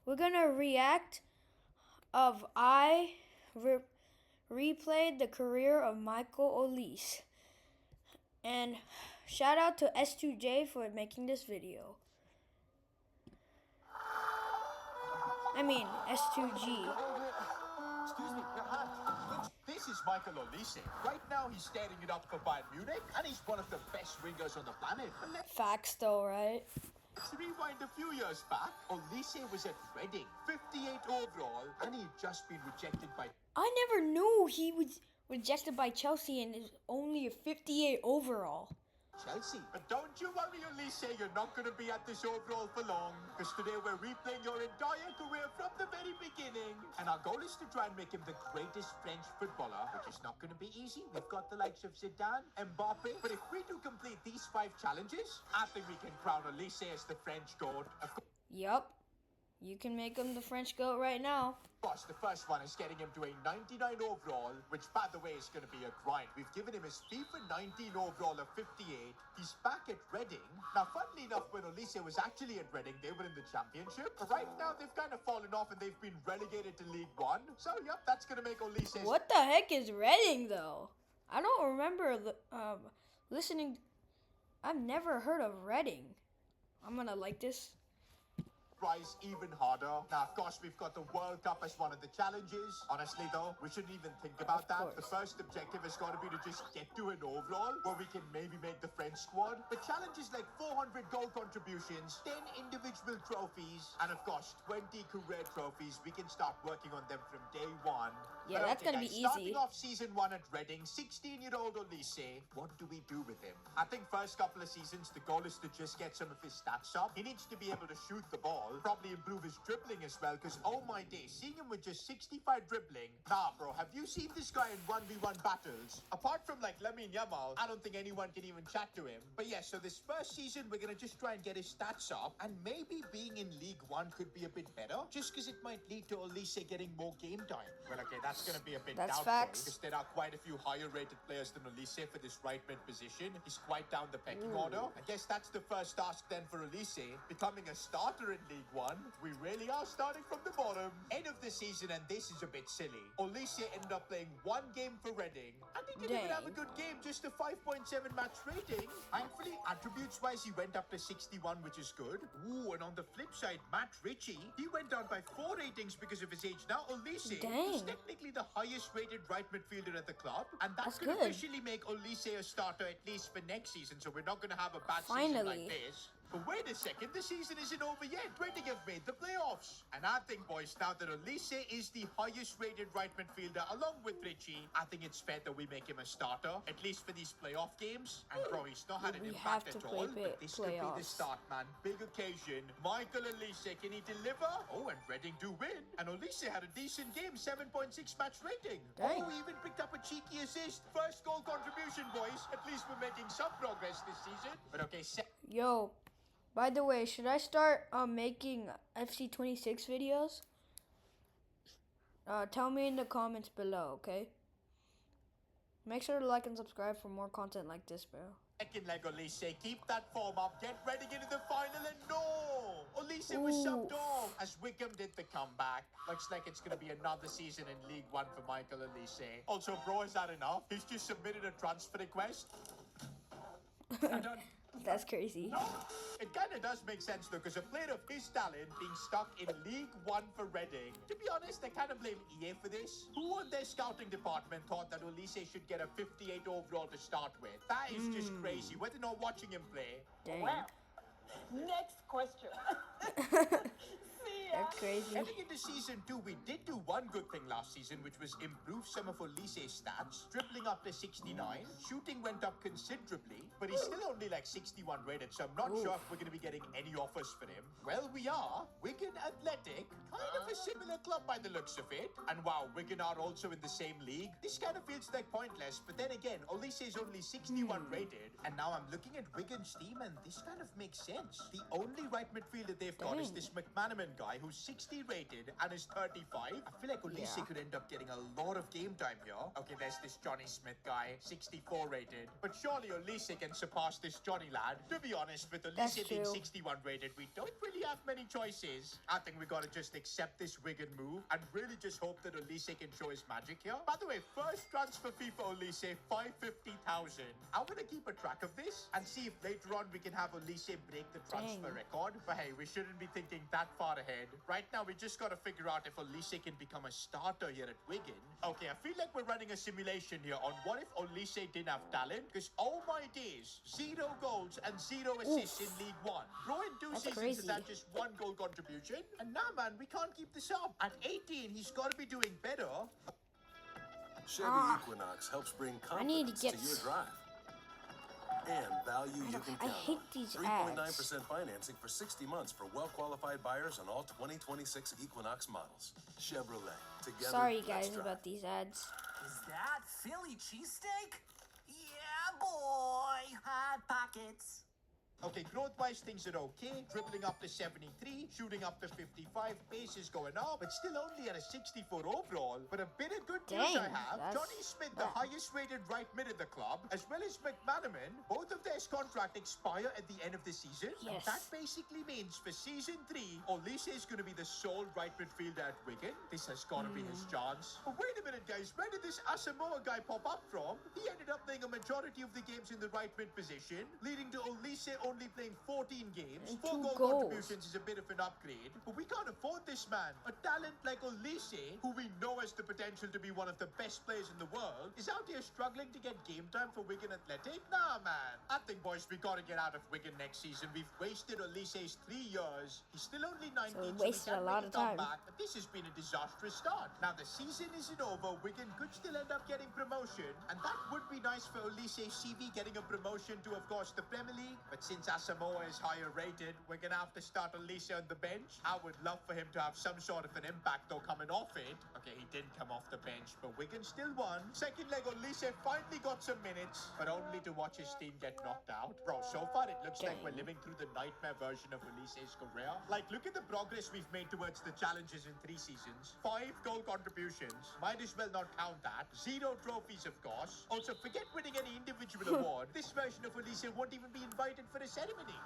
we're gonna react of replayed the career of Michael Olise. And shout out to S2G for making this video. I mean, S2G. Excuse me. This is Michael Olise. Right now, he's standing it up for Bayern Munich, and he's one of the best wingers on the planet. Facts though, right? Let's rewind a few years back. Olise was at Reading, 58 overall, and he'd just been rejected by... I never knew he was rejected by Chelsea and is only a 58 overall. Chelsea. But don't you worry, Olise, you're not going to be at this overall for long, because today we're replaying your entire career from the very beginning. And our goal is to try and make him the greatest French footballer, which is not going to be easy. We've got the likes of Zidane, Mbappe. But if we do complete these 5 challenges, I think we can crown Olise as the French GOAT. Yup. You can make him the French GOAT right now. Of course, the first one is getting him to a 99 overall, which, by the way, is going to be a grind. We've given him his FIFA 19 overall of 58. He's back at Reading. Now, funnily enough, when Olise was actually at Reading, they were in the Championship. But right now, they've kind of fallen off and they've been relegated to League One. So, yep, that's going to make Olise... What the heck is Reading, though? I don't remember listening. I've never heard of Reading. I'm going to like this. Rise even harder. Now, of course, we've got the World Cup as one of the challenges. Honestly, though, we shouldn't even think about that. The first objective has got to be to just get to an overall where we can maybe make the French squad. The challenge is like 400 goal contributions, 10 individual trophies, and of course, 20 career trophies. We can start working on them from day one. Yeah, that's going to be easy. Starting off season 1 at Reading, 16-year-old Olise. What do we do with him? I think first couple of seasons, the goal is to just get some of his stats up. He needs to be able to shoot the ball. Probably improve his dribbling as well, because oh my days, seeing him with just 65 dribbling, nah bro, have you seen this guy in 1v1 battles? Apart from like Lamine Yamal, I don't think anyone can even chat to him. But yeah, so this first season we're gonna just try and get his stats up, and maybe being in League One could be a bit better, just because it might lead to Olise getting more game time. Well, okay, that's gonna be a bit doubtful, because there are quite a few higher rated players than Olise for this right mid position. He's quite down the pecking order. I guess that's the first task then for Olise, becoming a starter in League One. We really are starting from the bottom. End of the season, and this is a bit silly. Olise ended up playing 1 game for Reading, and he didn't even have a good game, just a 5.7 match rating. Thankfully, attributes-wise, he went up to 61, which is good. Ooh, and on the flip side, Matt Ritchie, he went down by 4 ratings because of his age. Now, Olise is technically the highest-rated right midfielder at the club, and that could officially make Olise a starter at least for next season, so we're not going to have a bad season like this. But wait a second, the season isn't over yet. Reading have made the playoffs. And I think, boys, now that Olise is the highest-rated right midfielder along with Ritchie, I think it's fair that we make him a starter, at least for these playoff games. And bro, he's not had an impact at all, but this could be the start, man. Big occasion. Michael Olise, can he deliver? Oh, and Reading do win. And Olise had a decent game, 7.6 match rating. Oh, he even picked up a cheeky assist. First goal contribution, boys. At least we're making some progress this season. But okay, Yo. By the way, should I start making FC26 videos? Tell me in the comments below, okay? Make sure to like and subscribe for more content like this, bro. Second leg, Olise, keep that form up, get ready into the final, and no! Olise was subbed off as Wickham did the comeback. Looks like it's going to be another season in League One for Michael Olise. Also, bro, is that enough? He's just submitted a transfer request. That's crazy. It kind of does make sense, though, because a player of his talent being stuck in League One for Reading. To be honest, I kind of blame EA for this. Who on their scouting department thought that Olise should get a 58 overall to start with? That is just crazy. Whether or not watching him play. Dang. Well, next question. That's crazy. Heading into season 2, we did do one good thing last season, which was improve some of Olise's stats. Dribbling up to 69, shooting went up considerably, but he's still only like 61 rated, so I'm not sure if we're going to be getting any offers for him. Well, we are. Wigan Athletic, kind of a similar club by the looks of it. And wow, Wigan are also in the same league. This kind of feels like pointless, but then again, Olise is only 61 rated. And now I'm looking at Wigan's team, and this kind of makes sense. The only right midfielder they've got is this McManaman guy who's 60 rated and is 35. I feel like Olise could end up getting a lot of game time here. Okay, there's this Johnny Smith guy, 64 rated. But surely Olise can surpass this Johnny lad. To be honest, with Olise being 61 rated, we don't really have many choices. I think we gotta just accept this Wigan move and really just hope that Olise can show his magic here. By the way, first transfer fee for Olise, 550,000. I'm gonna keep a track of this and see if later on we can have Olise break the transfer record. But hey, we shouldn't be thinking that far ahead. Right now, we just gotta figure out if Olise can become a starter here at Wigan. Okay, I feel like we're running a simulation here on what if Olise didn't have talent? Because oh my days, 0 goals and 0 assists in League One. Bro, in 2 seasons is that just 1 goal contribution? And nah, man, we can't keep this up. At 18, he's got to be doing better. Chevy Equinox helps bring confidence to your drive. And value you can count. I hate these 3.9% financing for 60 months for well-qualified buyers on all 2026 Equinox models. Chevrolet. Together, Sorry guys let's drive. about these ads. Is that Philly cheesesteak? Yeah, boy! Hot pockets. Okay, growth-wise, things are okay. Dribbling up to 73, shooting up to 55, pace is going up, but still only at a 64 overall. But a bit of good news I have. Johnny Smith, the highest-rated right mid in the club, as well as McManaman, both of their contract expire at the end of the season. Yes. That basically means for season 3, Olise is going to be the sole right midfielder at Wigan. This has got to be his chance. But wait a minute, guys. Where did this Asamoah guy pop up from? He ended up playing a majority of the games in the right mid position, leading to Olise only playing 14 games. And 4 2 goal goals. contributions is a bit of an upgrade, but we can't afford this man. A talent like Olise, who we know has the potential to be one of the best players in the world, is out here struggling to get game time for Wigan Athletic? Nah, man. I think, boys, we gotta get out of Wigan next season. We've wasted Olise's 3 years. He's still only 19, So we we wasted can't a lot make of time. comeback, but this has been a disastrous start. Now, the season isn't over. Wigan could still end up getting promotion, and that would be nice for Olise's CV, getting a promotion to, of course, the Premier League. But since Asamoah is higher rated, we're gonna have to start Olise on the bench. I would love for him to have some sort of an impact though coming off it. Okay, he didn't come off the bench, but Wigan still won. Second leg, Olise finally got some minutes, but only to watch his team get knocked out. Bro, so far it looks like we're living through the nightmare version of Olise's career. Like, look at the progress we've made towards the challenges in 3 seasons. 5 goal contributions. Might as well not count that. 0 trophies, of course. Also, forget winning any individual award. This version of Olise won't even be invited for a ceremony.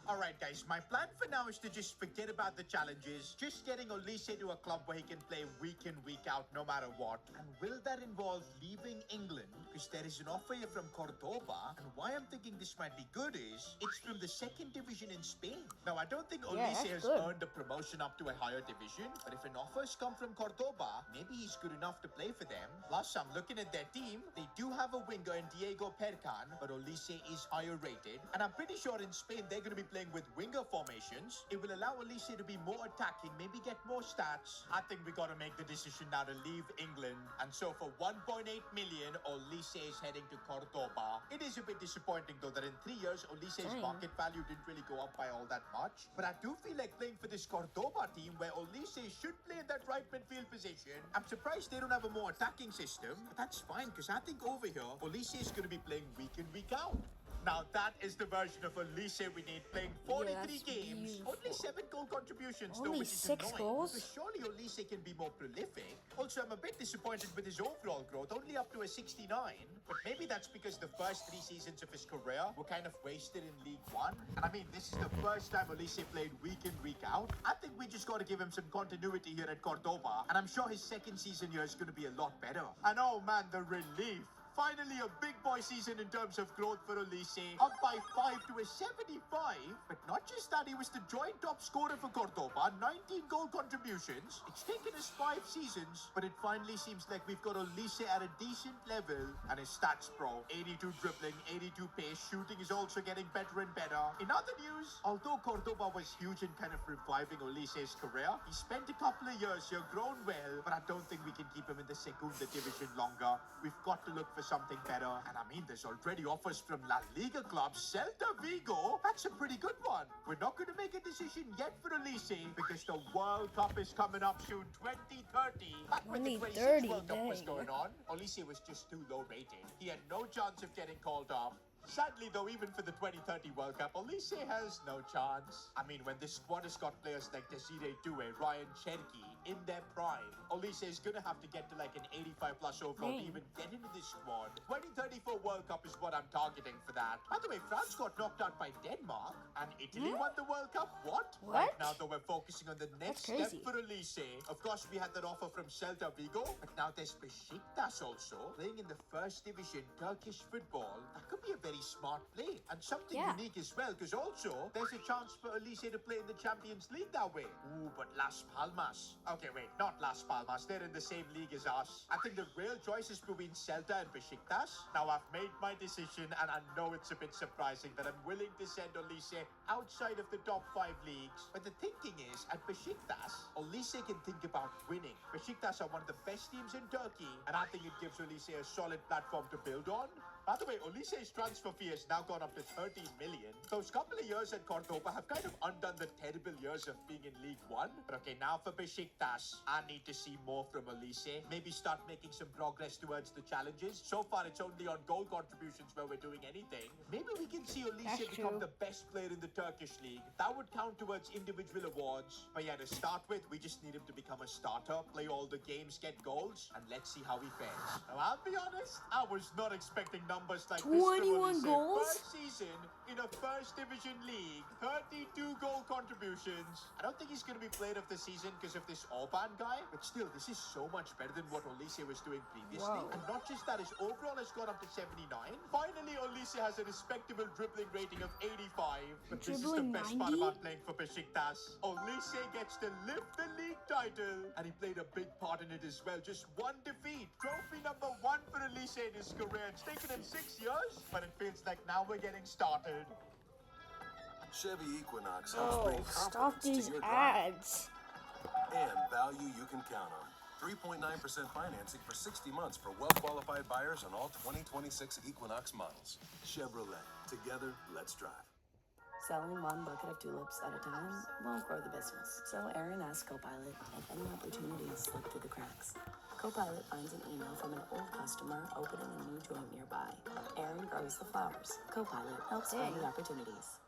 Alright guys, my plan for now is to just forget about the challenges, just getting Olise to a club where he can play week in, week out, no matter what. And will that involve leaving England? Because there is an offer here from Cordoba, and why I'm thinking this might be good is, it's from the 2nd division in Spain. Now, I don't think Olise has earned a promotion up to a higher division, but if an offer's come from Cordoba, maybe he's good enough to play for them. Plus, I'm looking at their team, they do have a winger in Diego Percan, but Olise is higher rated, and I'm pretty sure in Spain they're going to be playing with winger formations. It will allow Olise to be more attacking, maybe get more stats. I think we got to make the decision now to leave England. And so for 1.8 million, Olise is heading to Cordoba. It is a bit disappointing though that in 3 years, Olise's market value didn't really go up by all that much. But I do feel like playing for this Cordoba team where Olise should play in that right midfield position. I'm surprised they don't have a more attacking system, but that's fine because I think over here, Olise is going to be playing week in, week out. Now that is the version of Olise we need, playing 43 games. Beautiful. Only 7 goal contributions though, Only which is 6 annoying. goals? Because surely Olise can be more prolific. Also, I'm a bit disappointed with his overall growth, only up to a 69. But maybe that's because the first 3 seasons of his career were kind of wasted in League One. And I mean, this is the first time Olise played week in, week out. I think we just got to give him some continuity here at Cordoba. And I'm sure his 2nd season here is going to be a lot better. And oh man, the relief. Finally, a big boy season in terms of growth for Olise, up by 5 to a 75. But not just that, he was the joint top scorer for Cordoba, 19 goal contributions. It's taken us 5 seasons, but it finally seems like we've got Olise at a decent level. And his stats, bro, 82 dribbling, 82 pace, shooting is also getting better and better. In other news, although Cordoba was huge in kind of reviving Olise's career, he spent a couple of years here, grown well, but I don't think we can keep him in the Segunda division longer. We've got to look for something better. And I mean, there's already offers from La Liga club Celta Vigo. That's a pretty good one. We're not going to make a decision yet for Elise because the World Cup is coming up soon, 2030. Back when the 26 World Cup was going on, Elise was just too low rated. He had no chance of getting called up. Sadly, though, even for the 2030 World Cup, Elise has no chance. I mean, when this squad has got players like Desiree Doué, Ryan Cherki in their prime, Elise is going to have to get to like an 85-plus overall to even get into this squad. 2034 World Cup is what I'm targeting for that. By the way, France got knocked out by Denmark, and Italy won the World Cup. What? Right now, though, we're focusing on the next step for Elise. Of course, we had that offer from Celta Vigo, but now there's Besiktas also, playing in the first division Turkish football. That could be a very smart play and something unique as well, because also there's a chance for Elise to play in the Champions League that way. Ooh, but Las Palmas. Okay, wait, not Las Palmas. They're in the same league as us. I think the real choice is between Celta and Besiktas. Now, I've made my decision, and I know it's a bit surprising that I'm willing to send Elise outside of the top 5 leagues. But the thinking is, at Besiktas, Elise can think about winning. Besiktas are one of the best teams in Turkey, and I think it gives Elise a solid platform to build on. By the way, Elise's transfer fee has now gone up to 13 million. Those couple of years at Cordoba have kind of undone the terrible years of being in League One. But okay, now for Besiktas, I need to see more from Elise. Maybe start making some progress towards the challenges. So far, it's only on goal contributions where we're doing anything. Maybe we can see Elise become the best player in the Turkish league. That would count towards individual awards. But yeah, to start with, we just need him to become a starter, play all the games, get goals, and let's see how he fares. Now, I'll be honest, I was not expecting numbers like 21 this goals? first season in a first division league, 32 goal contributions. I don't think he's going to be player of the season because of this Orban guy, but still, this is so much better than what Elise was doing previously. And not just that, his overall has gone up to 79. Finally, Elise has a respectable dribbling rating of 85. But this is the best part about playing for Besiktas. Elise gets to lift the league title, and he played a big part in it as well. Just one defeat. Trophy number 1 for Elise in his career. It's taken him 6 years, but it feels like now we're getting started. Chevy Equinox helps bring stop confidence these to your drive ads. and value you can count on. 3.9% financing for 60 months for well-qualified buyers on all 2026 Equinox models. Chevrolet. Together, let's drive. Selling one bucket of tulips at a time won't grow the business. So Aaron asked Copilot if any opportunities slip through the cracks. Copilot finds an email from an old customer opening a new joint nearby. Aaron grows the flowers. Copilot helps find the opportunities.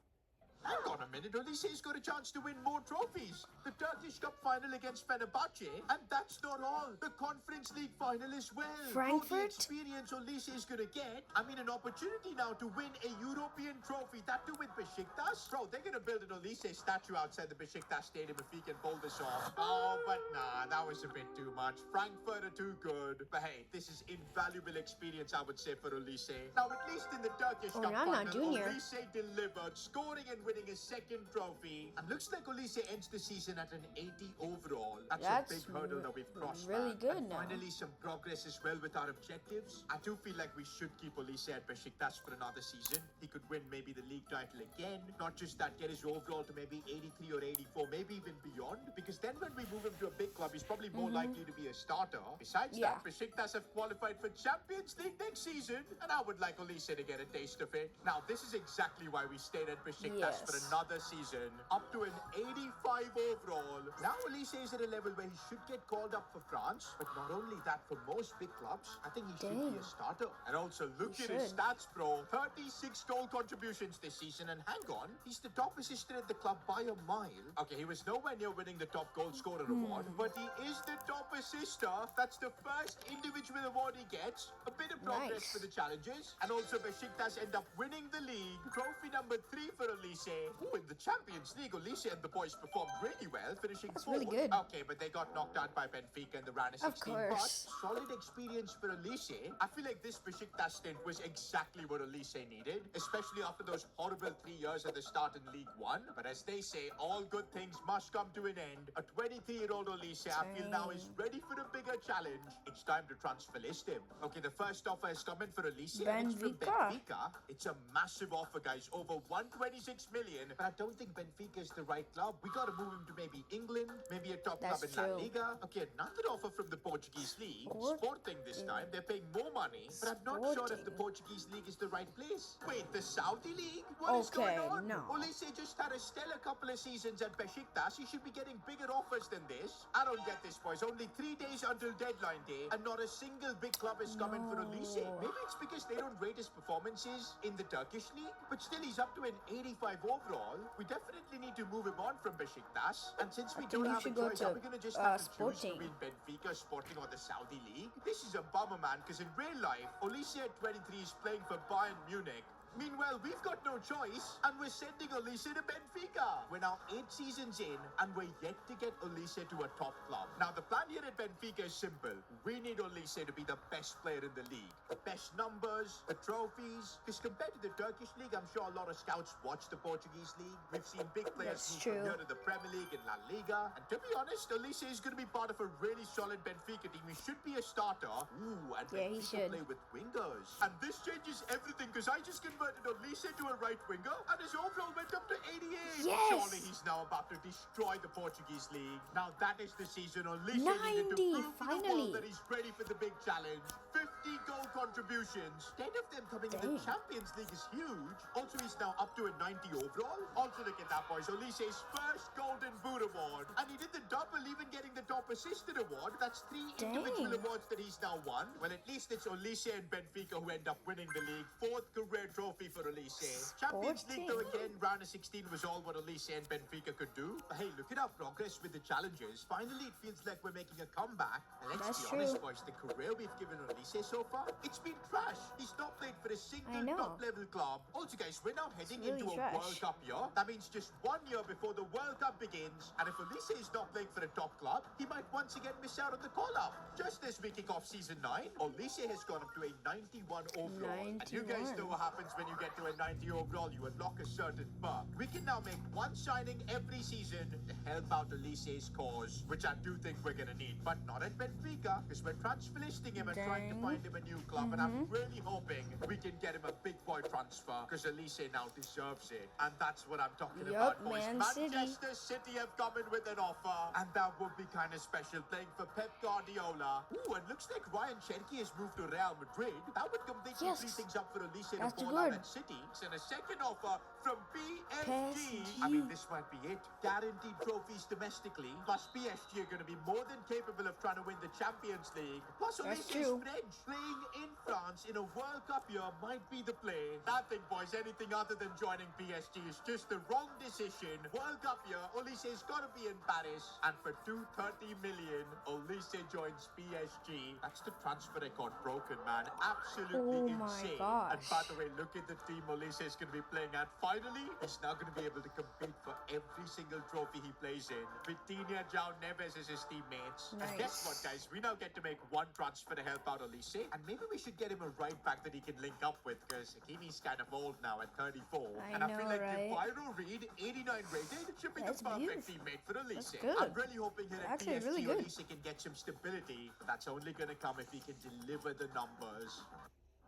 Hang on a minute, Elise's got a chance to win more trophies. The Turkish Cup final against Fenerbahce, and that's not all. The Conference League final as well. Frankfurt? The experience Elise is gonna get, I mean, an opportunity now to win a European trophy, that too with Besiktas. Bro, they're gonna build an Elise statue outside the Besiktas stadium if he can pull this off. Oh, but nah, that was a bit too much. Frankfurt are too good. But hey, this is invaluable experience, I would say, for Elise. Now, at least in the Turkish Cup final, Elise delivered, scoring and winning a second trophy, and looks like Elise ends the season at an 80 overall. That's a big hurdle that we've crossed. Really good now. Finally, some progress as well with our objectives. I do feel like we should keep Elise at Besiktas for another season. He could win maybe the league title again. Not just that, get his overall to maybe 83 or 84, maybe even beyond. Because then when we move him to a big club, he's probably more likely to be a starter. Besides that, Besiktas have qualified for Champions League next season, and I would like Elise to get a taste of it. Now, this is exactly why we stayed at Besiktas for another season, up to an 85 overall. Now Elise is at a level where he should get called up for France, but not only that, for most big clubs, I think he should be a starter. And also, look at his stats, bro. 36 goal contributions this season, and hang on, he's the top assister at the club by a mile. Okay, he was nowhere near winning the top goal scorer award, but he is the top assister. That's the first individual award he gets. A bit of progress for the challenges, and also Besiktas end up winning the league. Trophy number 3 for Elise. Ooh, in the Champions League, Elise and the boys performed really well, finishing 4th. Really good. Okay, but they got knocked out by Benfica in the round of 16. But solid experience for Elise. I feel like this Besiktas stint was exactly what Elise needed, especially after those horrible 3 years at the start in League One. But as they say, all good things must come to an end. A 23-year-old Elise, I feel now, is ready for a bigger challenge. It's time to transfer list him. Okay, the first offer has come in for Elise. And it's from Benfica. It's a massive offer, guys. Over 126 million. But I don't think Benfica is the right club. We got to move him to maybe England, maybe a top top That's club in La true. Liga. Okay, another offer from the Portuguese league. Sporting this time. They're paying more money, but I'm not sure if the Portuguese league is the right place. Wait, the Saudi league? What is going Okay, on? no. Olise just had a stellar couple of seasons at Besiktas. He should be getting bigger offers than this. I don't get this, boys. Only 3 days until deadline day, and not a single big club is coming for Olise. Maybe it's because they don't rate his performances in the Turkish league, but still he's up to an 85 overall. We definitely need to move him on from Besiktas. And since we don't you have a should go choice, to, are we going to just have to choose Sporting. between Benfica, Sporting, or the Saudi league? This is a bummer, man, because in real life, Olise at 23 is playing for Bayern Munich. Meanwhile, we've got no choice, and we're sending Olise to Benfica. We're now 8 seasons in, and we're yet to get Olise to a top club. Now, the plan here at Benfica is simple. We need Olise to be the best player in the league. The best numbers, the trophies. Because compared to the Turkish league, I'm sure a lot of scouts watch the Portuguese league. We've seen big players That's move true. from here to the Premier League and La Liga. And to be honest, Olise is going to be part of a really solid Benfica team. He should be a starter. Ooh, and Yeah, he Benfica should. play with wingers. And this changes everything, because I just converted Olise to a right winger, and his overall went up to 88. Yes! Surely he's now about to destroy the Portuguese league. Now that is the season Olise needed to 90, prove to the finally. world that he's ready for the big challenge. 50 goal contributions. 10 of them coming in the Dang. Champions League is huge. Also, he's now up to a 90 overall. Also, look at that, boys. Olise's first Golden Boot award. And he did the double, even getting the top assisted award. That's 3 individual Dang. awards that he's now won. Well, at least it's Olise and Benfica who end up winning the league. 4th career trophy for Olise. Champions League, though, again, round of 16 was all what Olise and Benfica could do. But hey, look at our progress with the challenges. Finally, it feels like we're making a comeback. And let's That's be honest, true. boys, the career we've given Olise so far, it's been trash. He's not played for a I single know. top-level club. Also, guys, we're now heading really into a trash. World Cup year. That means just 1 year before the World Cup begins. And if Olise is not playing for a top club, he might once again miss out on the call-up. Just as we kick off season 9, Olise has gone up to a 91 overall. And you guys 91. know what happens when you get to a 90 overall. You unlock a certain perk. We can now make one signing every season to help out Olise's cause, which I do think we're going to need. But not at Benfica, because we're transfer listing him and trying to Dang. find him a new club. And I'm really hoping we can get him a big boy transfer, because Olise now deserves it. And that's what I'm talking Yup, about, boys. Man City. Manchester City have come in with an offer, and that would be kind of special, playing for Pep Guardiola. Ooh, and looks like Ryan Cherki has moved to Real Madrid. That would completely Yes. free things up for Olise to That's ball out good. at City. And a second offer from PSG. PSG. I mean, this might be it. Guaranteed trophies domestically. Plus, PSG are going to be more than capable of trying to win the Champions League. Plus, That's Olise is true. French. Playing in France in a World Cup year might be the play. I think, boys, anything other than joining PSG is just the wrong decision. World Cup year, Olise's got to be in Paris. And for 230 million, Olise joins PSG. That's the transfer record broken, man. Absolutely Oh my insane. gosh. And by the way, look at the team Olise is going to be playing at. Finally, he's now going to be able to compete for every single trophy he plays in. Vitinha, João Neves as his teammates. And guess what, Nice. guys? We now get to make one transfer to help out Olise. And maybe we should get him a right back that he can link up with, because Hakimi's kind of old now at 34. I and I feel know, like right? Viral Reed, 89 rated, should be That's the perfect beautiful. teammate for Olise. good. I'm really hoping here at Actually, PSG, really good. Olise can get some stability. But that's only going to come if he can deliver the numbers.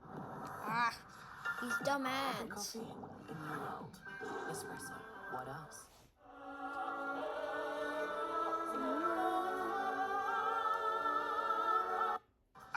Ah, these dumb Other ads. coffee in your world. Espresso. What else?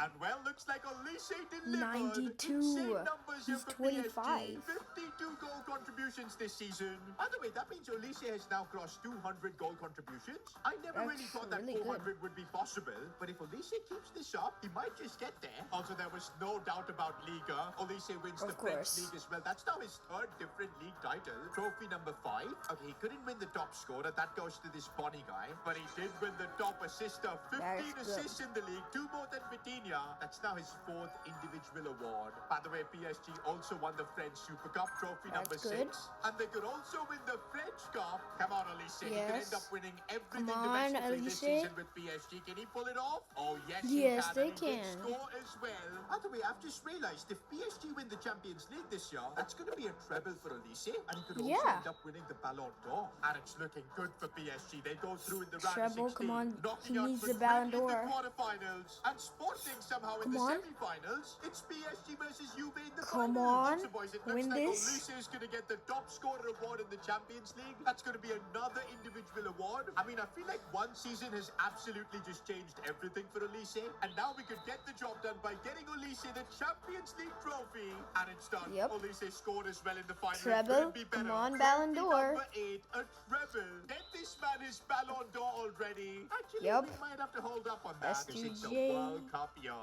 And well, looks like Olise delivered. 92. Insane numbers here He's for 25. PSG. 52 goal contributions this season. By the way, that means Olise has now crossed 200 goal contributions. I never really That's thought that really 400 would be possible. But if Olise keeps this up, he might just get there. Also, there was no doubt about Liga. Olise wins the Of course. French league as well. That's now his 3rd different league title. Trophy number 5. Okay, he couldn't win the top scorer. That goes to this Bonnie guy. But he did win the top assister. 15 That is good. assists in the league. 2 more than Vitinha. That's now his 4th individual award. By the way, PSG also won the French Super Cup trophy number That's 6. good. And they could also win the French Cup. Come on, Olise. He could end Yes. up winning everything Come on, domestically this Olise. season with PSG. Can he pull it off? Oh, yes, Yes, he they can. And he did can. score as well. By the way, I've just realized if PSG win the Champions League this year, that's going to be a treble for Olise. And he could also Yeah. end up winning the Ballon d'Or. And it's looking good for PSG. They go through in the round Treble, of 16. come on. Knocking He out needs the Madrid Ballon in the d'Or. quarterfinals. And Sporting somehow in Come the on. semi-finals, it's PSG versus Juve in the Come finals. on. So boys, it Win looks like this. Olise is going to get the top scorer award in the Champions League. That's going to be another individual award. I mean, I feel like one season has absolutely just changed everything for Olise, and now we could get the job done by getting Olise the Champions League trophy. And it's done. Yep. Olise scored as well in the final. Treble. Couldn't be Come better. on, Ballon Trophy d'Or. number 8, a treble. Get this man his Ballon d'Or already. Actually, Yep. we might have to hold up on that because it's a S2G. World Cup year.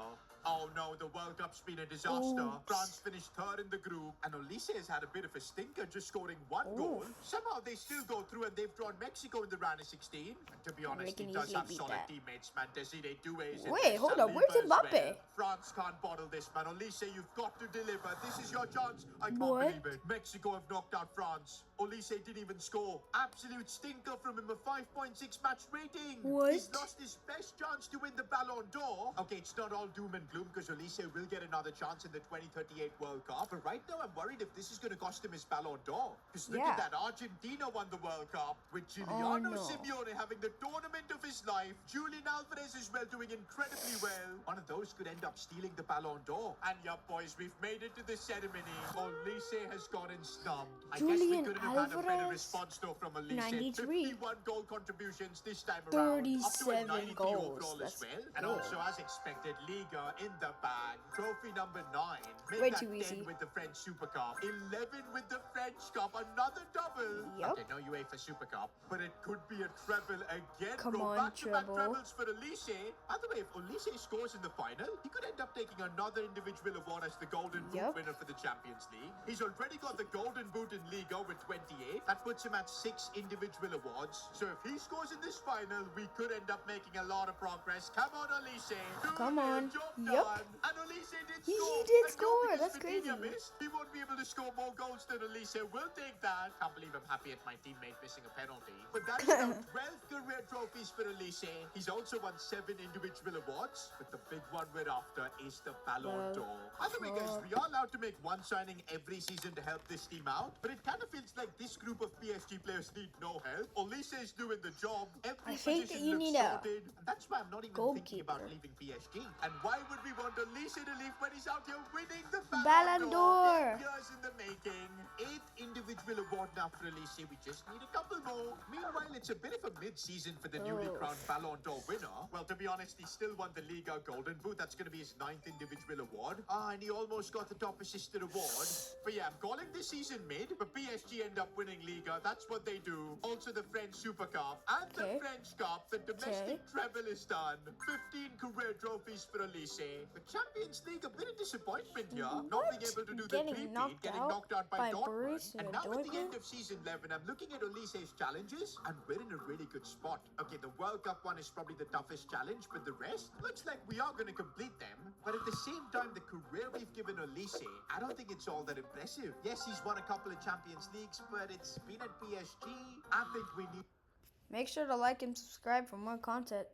Oh no, the World Cup's been a disaster. Oops. France finished third in the group, and Olise has had a bit of a stinker, just scoring one goal. Somehow they still go through, and they've drawn Mexico in the round of 16. And to be honest, he can does easily have beat solid that. teammates, man. Desiree Doué is in Wait, there, hold up, where's Saliba as Mbappe? well. France can't bottle this, man. Olise, you've got to deliver. This is your chance. I can't What? believe it. Mexico have knocked out France. Olise didn't even score. Absolute stinker from him, a 5.6 match rating. What? He's lost his best chance to win the Ballon d'Or. Okay, it's not all doom and gloom because Olise will get another chance in the 2038 World Cup. But right now, I'm worried if this is going to cost him his Ballon d'Or. Because look Yeah. at that, Argentina won the World Cup with Giuliano no. Simeone having the tournament of his life. Julian Alvarez is well doing incredibly well. One of those could end up stealing the Ballon d'Or. And yeah, boys, we've made it to the ceremony. Olise has gotten snubbed. I guess we Julian couldn't have had a better Alvarez, response though from Olise. 93. 51 goal contributions this time around. Up to a 37 93 goals. overall as That's well. And good. also, as expected, Liga in the bag. Trophy number 9. Made Way that too 10 easy. with the French Super Cup. 11 with the French Cup. Another double. Yep. Okay, no UEFA Super Cup. But it could be a treble again, Come bro. on, Back-to-back treble. trebles for Olise. By the way, if Olise scores in the final, he could end up taking another individual award as the Golden Boot Yep. winner for the Champions League. He's already got the Golden Boot in Liga with 28. That puts him at 6 individual awards. So if he scores in this final, we could end up making a lot of progress. Come on, Olise. Come on. Job Yep. done. And Olise did He score. did And score. because That's Vitinha crazy. missed, he won't be able to score more goals than Olise. We'll take that. Can't believe I'm happy at my teammate missing a penalty. But that is now 12 career trophies for Olise. He's also won 7 individual awards, but the big one we're after is the Ballon d'Or. By the way, guys, we are allowed to make one signing every season to help this team out, but it kind of feels like this group of PSG players need no help. Olise is doing the job. Every I think position that you looks need a sorted, and that's why I'm not even thinking about goalkeeper. leaving PSG. And why would we want Olise to leave when he's out here winning the Ballon d'Or? 8 years in the making. 8th individual award now for Olise. We just need a couple more. Meanwhile, it's a bit of a mid-season for the newly crowned Ballon d'Or winner. Well, to be honest, he still won the Liga Golden Boot. That's going to be his 9th individual award. And he almost got the top assisted award. But yeah, I'm calling this season mid, but PSG end up winning Liga. That's what they do. Also the French Super Cup and the Okay. French Cup. The domestic treble is done. 15 career trophies for Olise. The Champions League, a bit of disappointment here. Not being able to do the Getting three-peat, knocked getting out knocked out by by Dortmund. Borussia And now at the end Dortmund? of season 11, I'm looking at Olise's challenges, and we're in a really good spot. Okay, the World Cup one is probably the toughest challenge, but the rest looks like we are going to complete them. But at the same time, the career we've given Olise, I don't think it's all that impressive. Yes, he's won a couple of Champions Leagues, but it's been at PSG. I think we need Make sure to like and subscribe for more content.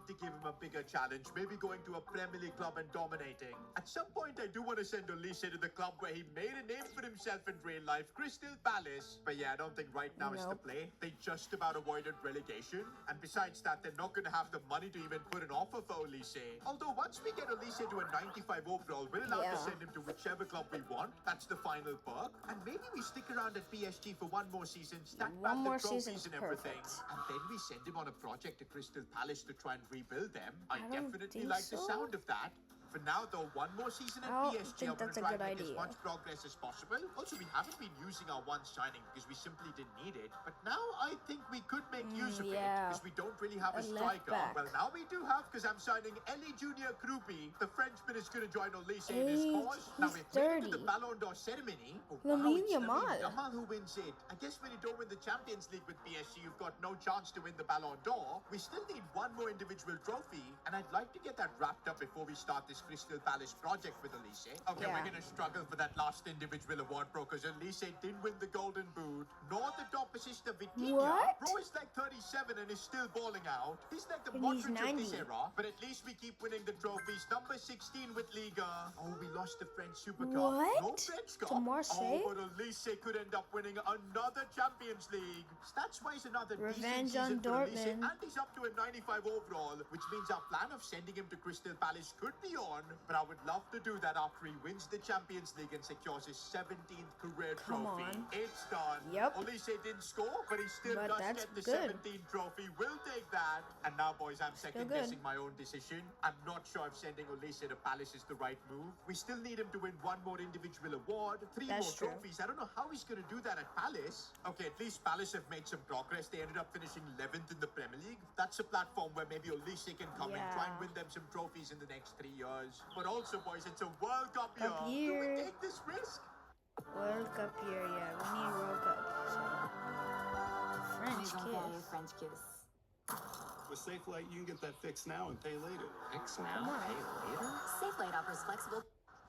to give him a bigger challenge, maybe going to a Premier League club and dominating. At some point, I do want to send Olise to the club where he made a name for himself in real life, Crystal Palace. But yeah, I don't think right now is the Nope. play. They just about avoided relegation. And besides that, they're not going to have the money to even put an offer for Olise. Although once we get Olise to a 95 overall, we're allowed to Yeah. send him to whichever club we want. That's the final perk. And maybe we stick around at PSG for one more season, stack One back more the trophies season's and everything. perfect. And then we send him on a project to Crystal Palace to try and rebuild them. I don't definitely think like the so. sound of that. For now, though, one more season at I don't PSG. think I want that's to a try good and make as idea. much progress as possible. Also, we haven't been using our one signing because we simply didn't need it. But now I think we could make use of it yeah. because we don't really have a A left striker. back. Well, now we do have because I'm signing Elie Junior Krupi. The Frenchman is going to join Olise in his Age, cause. Now he's we've made it to the 30. Ballon d'Or ceremony. Oh, Lamine it's Yamal. Lamine Yamal who wins it. I guess when you don't win the Champions League with PSG, you've got no chance to win the Ballon d'Or. We still need one more individual trophy, and I'd like to get that wrapped up before we start this Crystal Palace project with Olise. Okay, Yeah. we're going to struggle for that last individual award, bro, because Olise didn't win the Golden Boot, nor the top assist of Vitinha. What? Bro is like 37 and is still balling out. He's like the And he's Modric of this 90. era, but at least we keep winning the trophies. Number 16 with Liga. Oh, we lost the French Super Cup. What? No French Cup. To Marseille? Oh, but Olise could end up winning another Champions League. Stats-wise, another Revenge decent season on for Olise, Dortmund. and he's up to a 95 overall, which means our plan of sending him to Crystal Palace could be on. on, but I would love to do that after he wins the Champions League and secures his 17th career Come trophy. on. It's done. Yep. Olise didn't score, but he still But does that's get the good. 17th trophy. We'll take that. And now, boys, I'm second good. guessing my own decision. I'm not sure if sending Olise to Palace is the right move. We still need him to win one more individual award, three That's more true. trophies. I don't know how he's going to do that at Palace. Okay, at least Palace have made some progress. They ended up finishing 11th in the Premier League. That's a platform where maybe Olise can come and try and Yeah. win them some trophies in the next 3 years. But also, boys, it's a World Cup year. Cup Do year. we take this risk? World Cup year, yeah. We need World Cup. So. French Please don't call me a kiss. French kiss. With SafeLight, you can get that fixed now and pay later. Fix now, pay later? SafeLight offers flexible.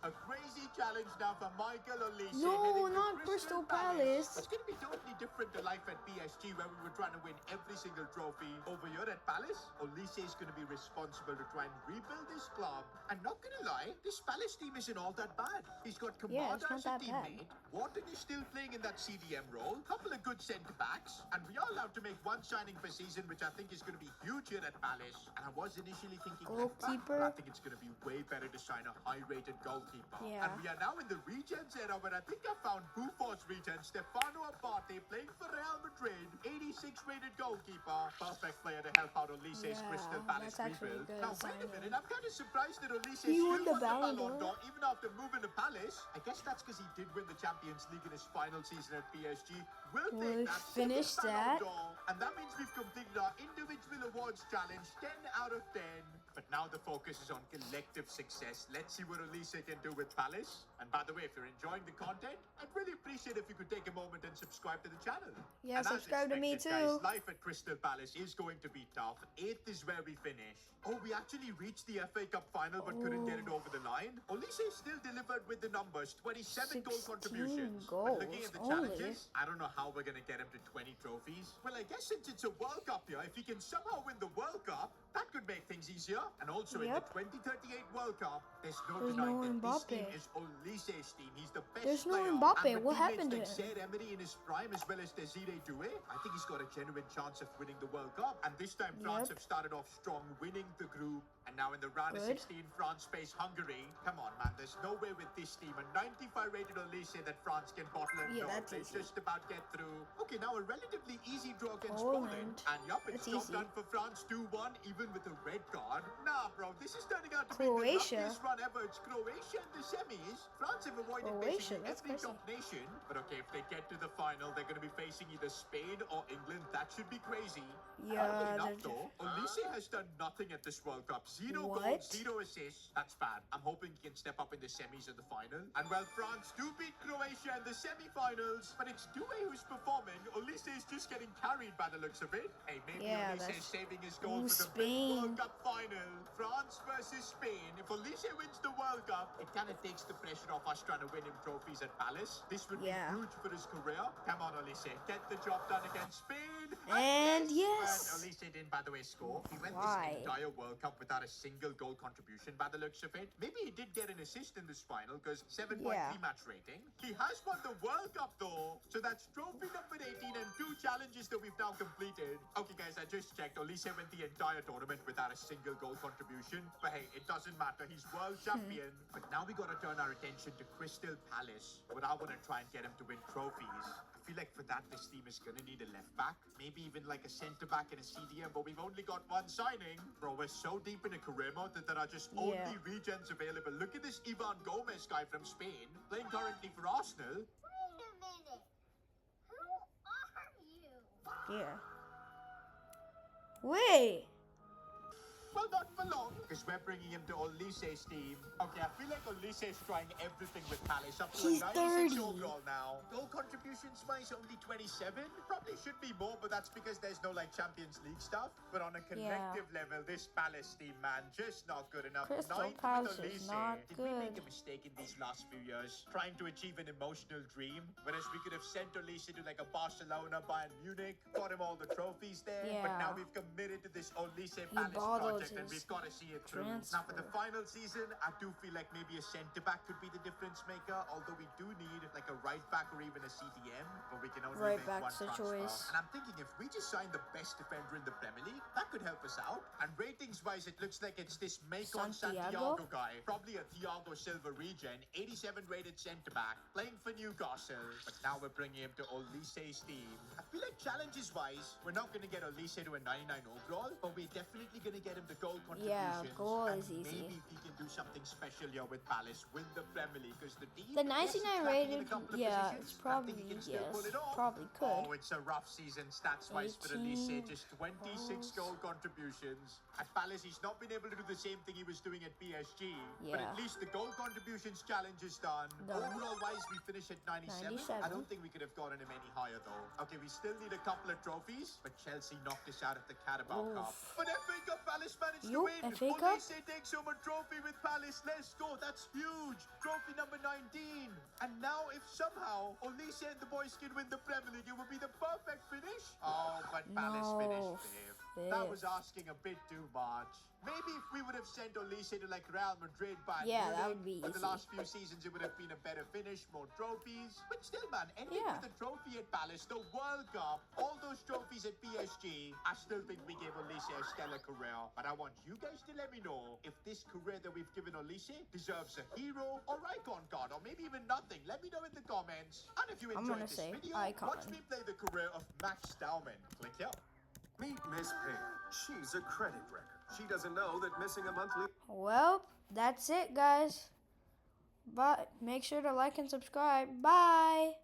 A crazy challenge now for Michael Olise. No, heading to not Crystal Palace. It's going to be totally different to life at PSG, where we were trying to win every single trophy. Over here at Palace, Olise is going to be responsible to try and rebuild this club. And not going to lie, this Palace team isn't all that bad. He's got Yeah, Kamada it's not as a that bad. teammate. Wharton is still playing in that CDM role. Couple of good centre-backs. And we are allowed to make one signing per season, which I think is going to be huge here at Palace. And I was initially thinking left back, Goalkeeper. but I think it's going to be way better to sign a high-rated goalkeeper. Yeah. And we are now in the Regents era, where I think I found Buffons Regent, Stefano Abate playing for Real Madrid, 86-rated goalkeeper, perfect player to help out Olise's Yeah, Crystal Palace that's actually rebuild. good Now wait a signing. minute, I'm kind of surprised that Olise He still won the won the Ballon Ballon d'Or. d'Or even after moving to Palace. I guess that's because he did win the Champions League in his final season at PSG. We'll We'll take that finish second Ballon that. d'Or, and that means we've completed our individual awards challenge, 10 out of 10. But now the focus is on collective success. Let's see what Olise can do with Palace. And by the way, if you're enjoying the content, I'd really appreciate if you could take a moment and subscribe to the channel. Yeah, And as subscribe to me expected, too. Guys, life at Crystal Palace is going to be tough. 8th is where we finish. Oh, we actually reached the FA Cup final but couldn't get it over the line. Olise still delivered with the numbers, 27 goal 16 contributions. goals But looking at the only. challenges, I don't know how we're going to get him to 20 trophies. Well, I guess since it's a World Cup year, if he can somehow win the World Cup, that could make things easier. And also in the Yep. 2038 World Cup, there's no There's denying no that this team Mbappe. is Olise's team. He's the best There's no player. Mbappe. And with What teammates happened to like him? Zaire Emery in his prime, as well as Desiree Doué, I think he's got a genuine chance of winning the World Cup. And this time, France Yep. have started off strong, winning the group. And now in the round of Good. 16, France face Hungary. Come on, man. There's no way with this team, a 95 rated Olise, that France can bottle and Yeah, go. that's They easy. just about get through. Okay, now a relatively easy draw against Poland. Poland. And yup, it's That's job easy. done for France 2-1, even with a red card. Nah, bro, this is turning out to Croatia. be the luckiest run ever. It's Croatia in the semis. France have avoided Croatia, basically that's every crazy. top nation. But okay, if they get to the final, they're going to be facing either Spain or England. That should be crazy. Yeah, Oddly enough, they're though, Olise has done nothing at this World Cup. Zero What? goals, zero assists. That's bad. I'm hoping he can step up in the semis or the final. And well, France do beat Croatia in the semi-finals, but it's Doué who's performing. Olise is just getting carried by the looks of it. Hey, maybe Yeah, Olise is that's- saving his goal Ooh, for the big Spain. World Cup final. France versus Spain. If Olise wins the World Cup, it kind of takes the pressure off us trying to win him trophies at Palace. This would Yeah. be huge for his career. Come on, Olise. Get the job done against Spain. And And yes. Olise didn't, by the way, score. He went Why? this entire World Cup without a single goal contribution by the looks of it. Maybe he did get an assist in this final because 7.3 Yeah. match rating. He has won the World Cup though. So that's trophy number 18 and 2 challenges that we've now completed. Okay guys, I just checked. Olise went the entire tournament without a single goal contribution. But hey, it doesn't matter. He's world champion. But now we got to turn our attention to Crystal Palace. But I want to try and get him to win trophies. I feel like for that, this team is going to need a left back. Maybe even like a centre back and a CDM, but we've only got one signing. Bro, we're so deep in a career mode that there are just Yeah. only regens available. Look at this Ivan Gomez guy from Spain, playing currently for Arsenal. Wait a minute. Who are you? Yeah. Wait. Well, not for long, because we're bringing him to Olise's team. Okay, I feel like Olise's trying everything with Palace. Up to He's a 96 30. overall now. Goal contributions-wise, only 27. Probably should be more, but that's because there's no, like, Champions League stuff. But on a collective level, this Palace team, man, just not good enough. Crystal Ninth with Palace is Olise. not Did we make good. a mistake in these last few years, trying to achieve an emotional dream? Whereas we could have sent Olise to, like, a Barcelona, Bayern Munich, got him all the trophies there. But Yeah. now we've committed to this Olise He Palace bottled project it, then his we've got to see it through. transfer. Now, for the final season, I do feel like maybe a centre-back could be the difference maker, although we do need like a right-back or even a CDM, but we can only Right make one back's the transfer. choice. And I'm thinking if we just sign the best defender in the Premier League, that could help us out. And ratings-wise, it looks like it's this Macon Santiago? Santiago guy, probably a Thiago Silva regen, 87 rated centre-back, playing for Newcastle, but now we're bringing him to Olise's team. I feel like challenges-wise, we're not going to get Olise to a 99 overall, but we're definitely going to get him the goal contributions. Yeah, goal and is easy. Maybe he can do something special here with Palace, win the Premier League, because the team, The yes, it's 99 lacking in a rated, couple of yeah, positions. it's I probably, think he can still yes, pull it off. probably could. Oh, it's a rough season stats-wise for Olise, 18 just 26 goals. goal contributions. At Palace, he's not been able to do the same thing he was doing at PSG, but Yeah. at least the goal contributions challenge is done. Done. Overall-wise, we finished at 97. 97. I don't think we could have gotten him any higher, though. Okay, we still need a couple of trophies, but Chelsea knocked us out at the Carabao Cup. Oof. But FA Cup, Palace managed to Yup, win. FA Cup. Olise takes home a trophy with Palace. Let's go. That's huge. Trophy number 19. And now, if somehow Olise and the boys can win the Premier League, it would be the perfect finish. Oh, but Palace No, finished fifth. That was fifth. asking a bit too much. Maybe if we would have sent Olise to like Real Madrid, Bayern Yeah, that Munich, would be for the easy. last few seasons, it would have been a better finish, more trophies. But still, man, ending Yeah. with a trophy at Palace, the World Cup, all those trophies at PSG, I still think we gave Olise a stellar career. But I want you guys to let me know if this career that we've given Olise deserves a hero or icon card, or maybe even nothing. Let me know in the comments. And if you I'm enjoyed gonna this say video, icon. watch me play the career of Max Staumann. Click here. Meet Miss Payne. She's a credit wrecker. She doesn't know that missing a monthly Well, that's it, guys. But make sure to like and subscribe. Bye.